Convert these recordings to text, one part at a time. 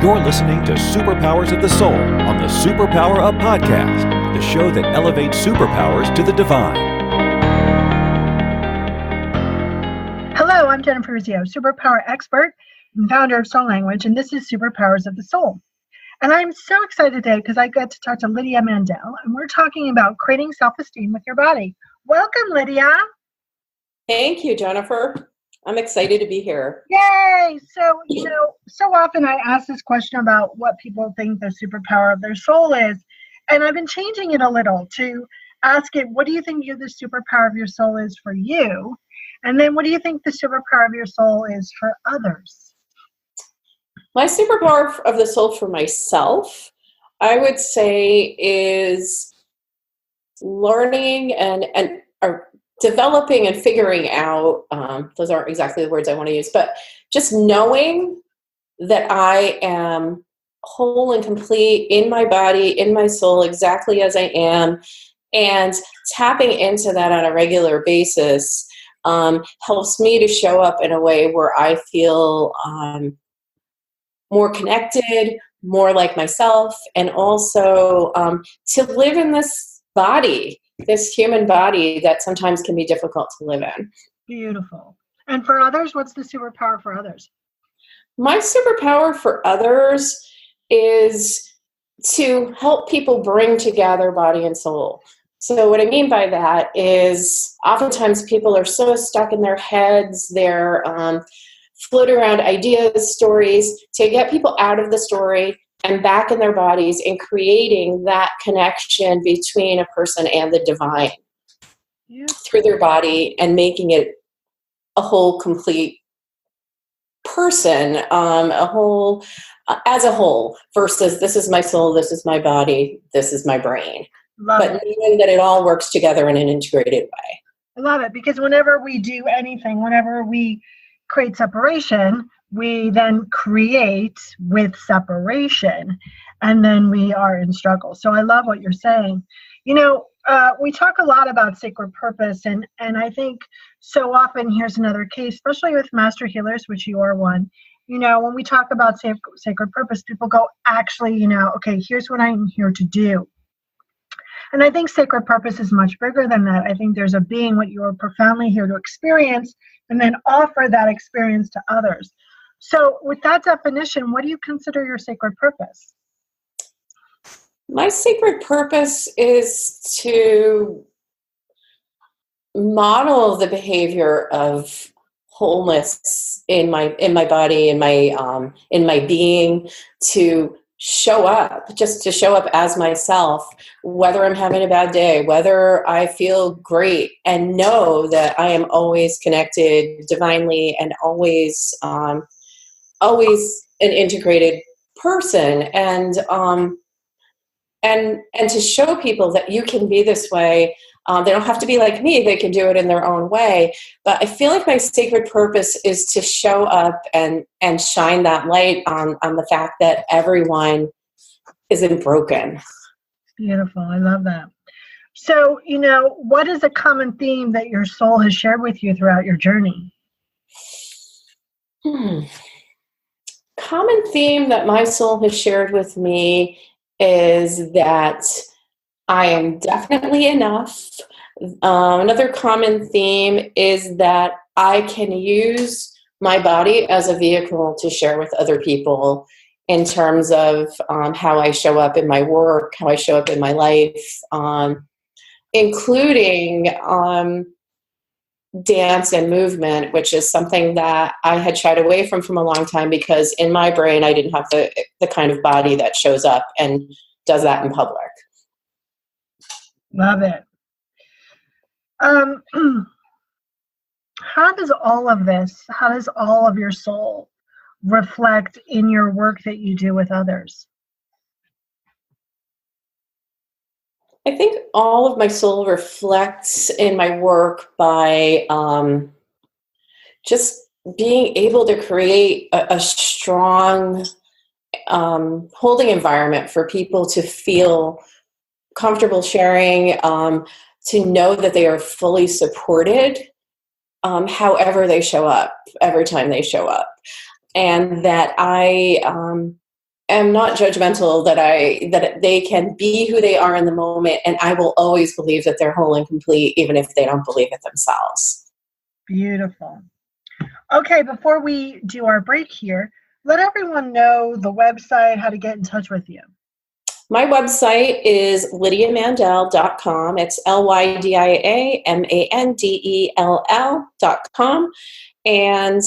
You're listening to Superpowers of the Soul on the Superpower Up podcast, the show that elevates superpowers to the divine. Hello, I'm Jennifer, Superpower expert and founder of Soul Language, and this is Superpowers of the Soul. And I'm so excited today because I get to talk to Lydia Mandell, and we're talking about creating self-esteem with your body. Welcome, Lydia. Thank you, Jennifer. I'm excited to be here. Yay! So, so often I ask this question about what people think the superpower of their soul is, and I've been changing it a little to ask it, what do you think the superpower of your soul is for you? And then what do you think the superpower of your soul is for others? My superpower of the soul for myself, I would say, is learning and developing and figuring out, those aren't exactly the words I want to use, but just knowing that I am whole and complete in my body, in my soul, exactly as I am, and tapping into that on a regular basis helps me to show up in a way where I feel more connected, more like myself, and also to live in this body, this human body that sometimes can be difficult to live in. Beautiful. And for others, what's the superpower for others? My superpower for others is to help people bring together body and soul. So what I mean by that is oftentimes people are so stuck in their heads, they're floating around ideas, stories, to get people out of the story and back in their bodies and creating that connection between a person and the divine through their body and making it a whole, complete person, as a whole, versus this is my soul, this is my body, this is my brain. Knowing that it all works together in an integrated way. I love it, because whenever we do anything, whenever we create separation, we then create with separation, and then we are in struggle. So I love what you're saying. We talk a lot about sacred purpose, and I think so often, here's another case, especially with master healers, which you are one. When we talk about sacred purpose, people go, actually, okay, here's what I'm here to do. And I think sacred purpose is much bigger than that. I think there's a being what you are profoundly here to experience and then offer that experience to others. So with that definition, what do you consider your sacred purpose? My sacred purpose is to model the behavior of wholeness in my body, in my being, to show up as myself, whether I'm having a bad day, whether I feel great, and know that I am always connected divinely and always an integrated person, and to show people that you can be this way. They don't have to be like me. They can do it in their own way. But I feel like my sacred purpose is to show up and shine that light on the fact that everyone isn't broken. Beautiful. I love that. So, what is a common theme that your soul has shared with you throughout your journey? Common theme that my soul has shared with me is that I am definitely enough. Another common theme is that I can use my body as a vehicle to share with other people in terms of how I show up in my work, how I show up in my life, including dance and movement, which is something that I had shied away from a long time, because in my brain I didn't have the kind of body that shows up and does that in public. Love it. How does all of your soul reflect in your work that you do with others? I think all of my soul reflects in my work by just being able to create a strong holding environment for people to feel comfortable sharing, to know that they are fully supported however they show up, every time they show up. And that I am not judgmental that they can be who they are in the moment, and I will always believe that they're whole and complete, even if they don't believe it themselves. Beautiful. Okay, before we do our break here, let everyone know the website, how to get in touch with you. My website is lydiamandell.com. It's LYDIAMANDELL.com. And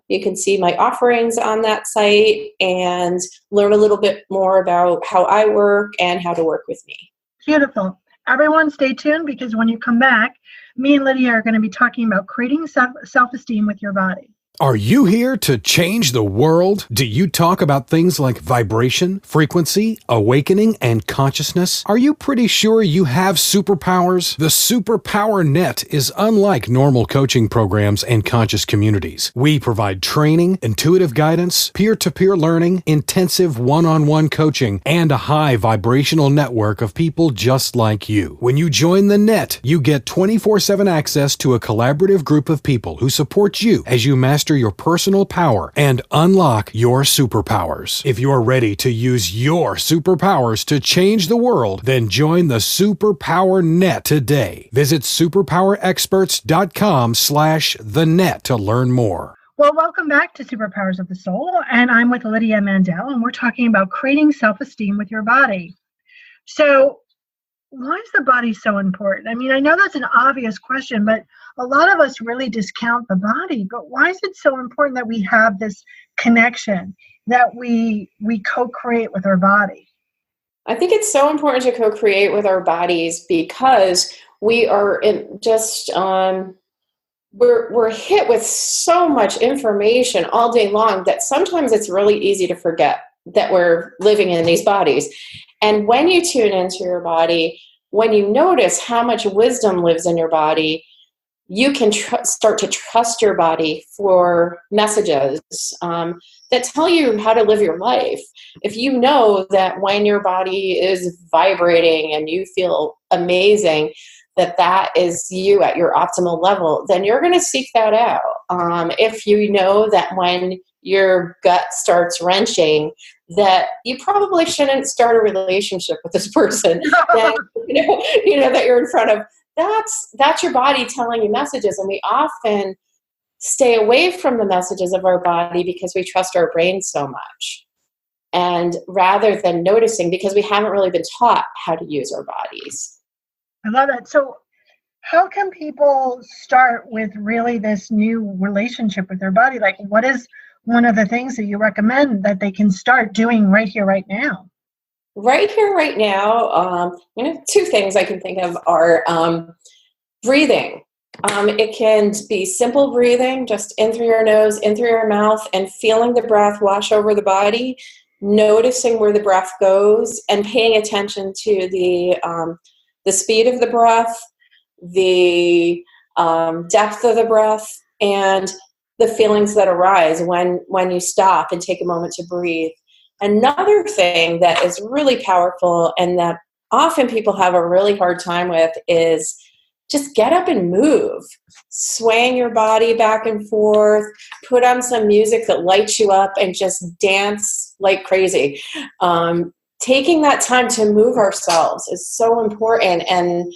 you can see my offerings on that site and learn a little bit more about how I work and how to work with me. Beautiful. Everyone stay tuned, because when you come back, me and Lydia are going to be talking about creating self-esteem with your body. Are you here to change the world? Do you talk about things like vibration, frequency, awakening, and consciousness? Are you pretty sure you have superpowers? The Superpower Net is unlike normal coaching programs and conscious communities. We provide training, intuitive guidance, peer-to-peer learning, intensive one-on-one coaching, and a high vibrational network of people just like you. When you join the net, you get 24/7 access to a collaborative group of people who support you as you master your personal power and unlock your superpowers. If you're ready to use your superpowers to change the world, then join the Superpower Net today. Visit superpowerexperts.com/thenet to learn more. Well, welcome back to Superpowers of the Soul, and I'm with Lydia Mandell, and we're talking about creating self-esteem with your body. So, why is the body so important? I mean, I know that's an obvious question, but a lot of us really discount the body. But why is it so important that we have this connection, that we co-create with our body? I think it's so important to co-create with our bodies because we are we're hit with so much information all day long that sometimes it's really easy to forget that we're living in these bodies. And when you tune into your body, when you notice how much wisdom lives in your body, you can start to trust your body for messages that tell you how to live your life. If you know that when your body is vibrating and you feel amazing, that is you at your optimal level, then you're going to seek that out. If you know that when your gut starts wrenching, that you probably shouldn't start a relationship with this person that, that you're in front of, that's your body telling you messages. And we often stay away from the messages of our body because we trust our brain so much. And rather than noticing, because we haven't really been taught how to use our bodies. I love that. So how can people start with really this new relationship with their body? Like, what is one of the things that you recommend that they can start doing right here, right now? Right here, right now, two things I can think of are breathing. It can be simple breathing, just in through your nose, in through your mouth, and feeling the breath wash over the body, noticing where the breath goes, and paying attention to the speed of the breath, the depth of the breath, and the feelings that arise when you stop and take a moment to breathe. Another thing that is really powerful and that often people have a really hard time with is just get up and move, swaying your body back and forth, put on some music that lights you up and just dance like crazy. Taking that time to move ourselves is so important. And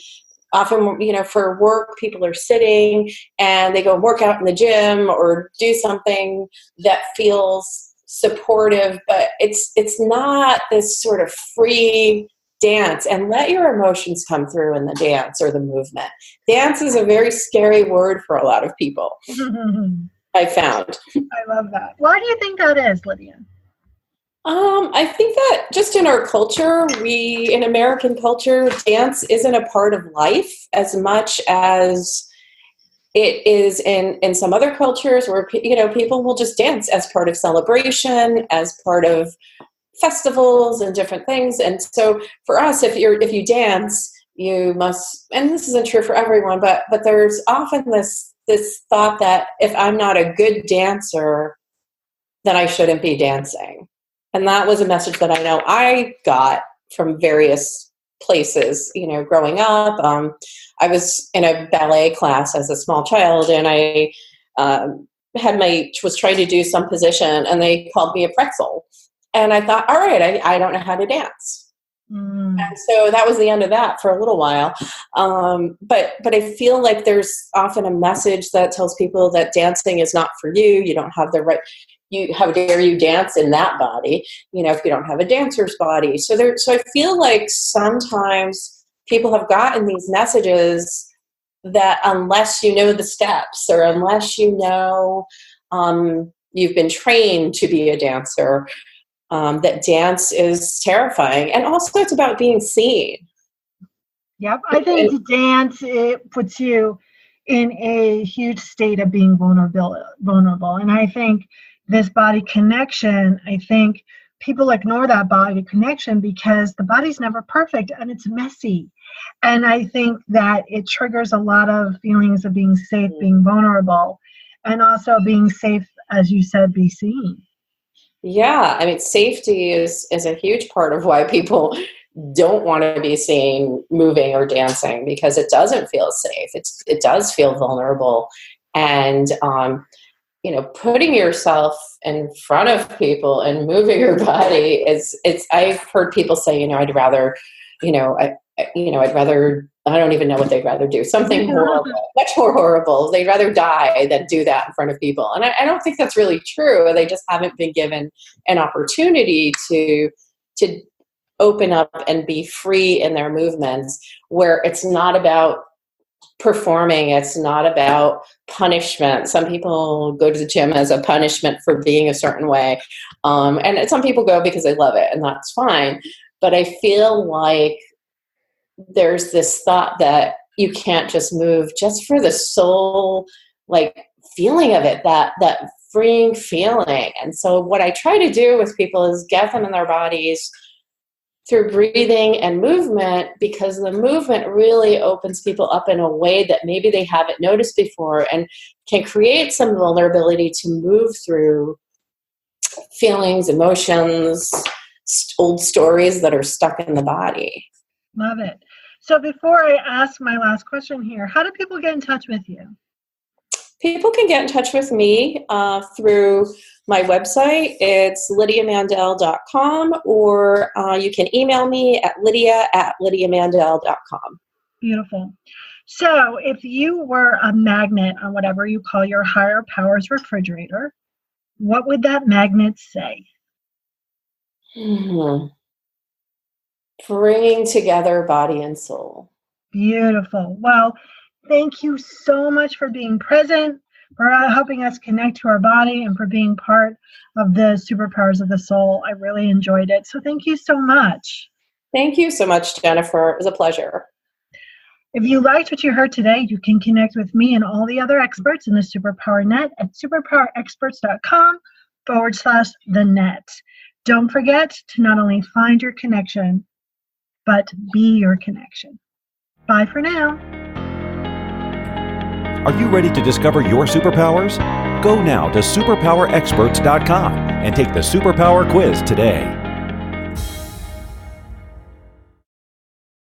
often, for work, people are sitting and they go work out in the gym or do something that feels supportive, but it's not this sort of free dance. And let your emotions come through in the dance or the movement. Dance is a very scary word for a lot of people. I found. I love that. Why do you think that is, Lydia? I think that just in our culture, in American culture, dance isn't a part of life as much as it is in some other cultures where, people will just dance as part of celebration, as part of festivals and different things. And so for us, if you dance, you must, and this isn't true for everyone, but there's often this thought that if I'm not a good dancer, then I shouldn't be dancing. And that was a message that I know I got from various places, growing up. I was in a ballet class as a small child, and I was trying to do some position, and they called me a pretzel. And I thought, all right, I don't know how to dance. And so that was the end of that for a little while. But I feel like there's often a message that tells people that dancing is not for you. You don't have the right, how dare you dance in that body, if you don't have a dancer's body. So I feel like sometimes people have gotten these messages that unless you know the steps, or unless you know you've been trained to be a dancer, that dance is terrifying. And also it's about being seen. Yep. I think dance, it puts you in a huge state of being vulnerable. And I think this body connection, I think people ignore that body connection because the body's never perfect and it's messy. And I think that it triggers a lot of feelings of being safe, being vulnerable, and also being safe, as you said, be seen. Yeah, I mean, safety is a huge part of why people don't want to be seen moving or dancing, because it doesn't feel safe. It does feel vulnerable, and putting yourself in front of people and moving your body I've heard people say, I'd rather, I'd rather, I don't even know what they'd rather do. Something horrible, much more horrible. They'd rather die than do that in front of people. And I don't think that's really true. They just haven't been given an opportunity to open up and be free in their movements, where it's not about performing. It's not about punishment. Some people go to the gym as a punishment for being a certain way. And some people go because they love it, and that's fine. But I feel like there's this thought that you can't just move just for the soul, like feeling of it, that freeing feeling. And so what I try to do with people is get them in their bodies through breathing and movement, because the movement really opens people up in a way that maybe they haven't noticed before, and can create some vulnerability to move through feelings, emotions, old stories that are stuck in the body. Love it. So before I ask my last question here, how do people get in touch with you? People can get in touch with me through my website. It's lydiamandell.com, or you can email me at lydia@lydiamandell.com. Beautiful. So if you were a magnet on whatever you call your higher powers refrigerator, what would that magnet say? Bringing together body and soul. Beautiful. Well, thank you so much for being present, for helping us connect to our body, and for being part of the Superpowers of the Soul. I really enjoyed it. So thank you so much. Thank you so much, Jennifer. It was a pleasure. If you liked what you heard today, you can connect with me and all the other experts in the Superpower Net at superpowerexperts.com/the-net. Don't forget to not only find your connection, but be your connection. Bye for now. Are you ready to discover your superpowers? Go now to superpowerexperts.com and take the Superpower quiz today.